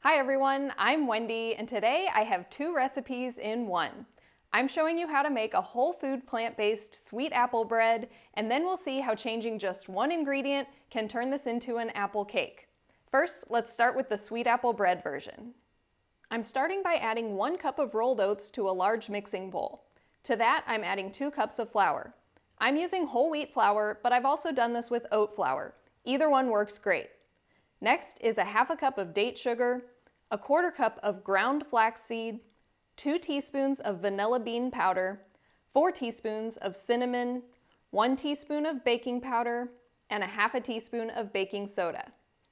Hi everyone, I'm Wendy, and today I have two recipes in one. I'm showing you how to make a whole food plant-based sweet apple bread, and then we'll see how changing just one ingredient can turn this into an apple cake. First, let's start with the sweet apple bread version. I'm starting by adding 1 cup of rolled oats to a large mixing bowl. To that, I'm adding 2 cups of flour. I'm using whole wheat flour, but I've also done this with oat flour. Either one works great. Next is a half a cup of date sugar, a 1/4 cup of ground flaxseed, 2 teaspoons of vanilla bean powder, 4 teaspoons of cinnamon, 1 teaspoon of baking powder, and a half a teaspoon of baking soda.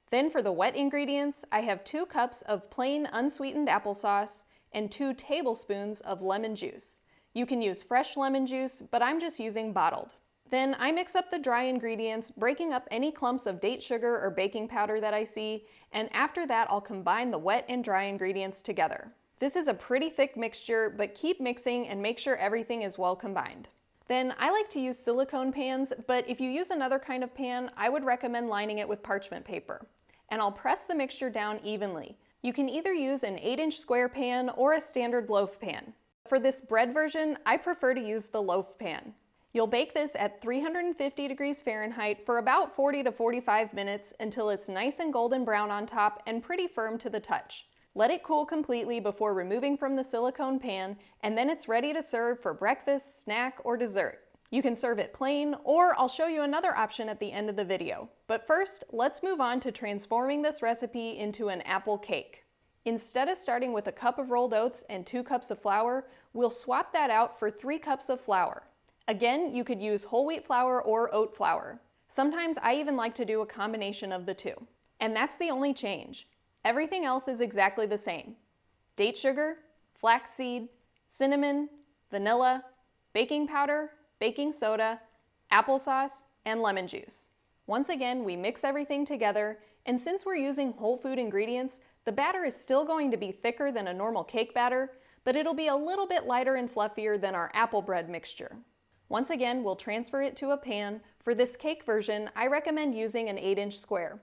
Then for the wet ingredients, I have 2 cups of plain unsweetened applesauce and 2 tablespoons of lemon juice. You can use fresh lemon juice, but I'm just using bottled. Then I mix up the dry ingredients, breaking up any clumps of date sugar or baking powder that I see, and after that I'll combine the wet and dry ingredients together. This is a pretty thick mixture, but keep mixing and make sure everything is well combined. Then I like to use silicone pans, but if you use another kind of pan, I would recommend lining it with parchment paper. And I'll press the mixture down evenly. You can either use an 8-inch square pan or a standard loaf pan. For this bread version, I prefer to use the loaf pan. You'll bake this at 350 degrees Fahrenheit for about 40 to 45 minutes until it's nice and golden brown on top and pretty firm to the touch. Let it cool completely before removing from the silicone pan, and then it's ready to serve for breakfast, snack, or dessert. You can serve it plain, or I'll show you another option at the end of the video. But first, let's move on to transforming this recipe into an apple cake. Instead of starting with a cup of rolled oats and 2 cups of flour, we'll swap that out for 3 cups of flour. Again, you could use whole wheat flour or oat flour. Sometimes I even like to do a combination of the two. And that's the only change. Everything else is exactly the same. Date sugar, flaxseed, cinnamon, vanilla, baking powder, baking soda, applesauce, and lemon juice. Once again, we mix everything together, and since we're using whole food ingredients, the batter is still going to be thicker than a normal cake batter, but it'll be a little bit lighter and fluffier than our apple bread mixture. Once again, we'll transfer it to a pan. For this cake version, I recommend using an 8-inch square.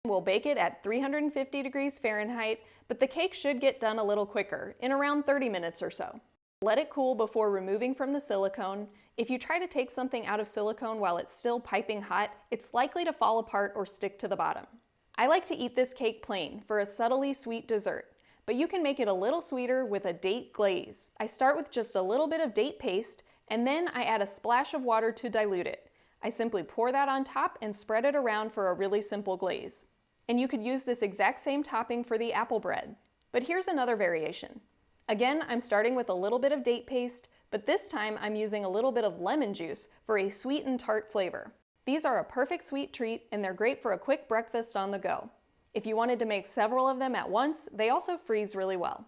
We'll bake it at 350 degrees Fahrenheit, but the cake should get done a little quicker, in around 30 minutes or so. Let it cool before removing from the silicone. If you try to take something out of silicone while it's still piping hot, it's likely to fall apart or stick to the bottom. I like to eat this cake plain for a subtly sweet dessert, but you can make it a little sweeter with a date glaze. I start with just a little bit of date paste, and then I add a splash of water to dilute it. I simply pour that on top and spread it around for a really simple glaze. And you could use this exact same topping for the apple bread. But here's another variation. Again, I'm starting with a little bit of date paste, but this time I'm using a little bit of lemon juice for a sweet and tart flavor. These are a perfect sweet treat, and they're great for a quick breakfast on the go. If you wanted to make several of them at once, they also freeze really well.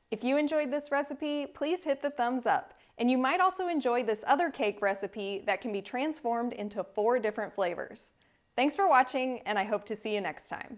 If you enjoyed this recipe, please hit the thumbs up. And you might also enjoy this other cake recipe that can be transformed into 4 different flavors. Thanks for watching, and I hope to see you next time.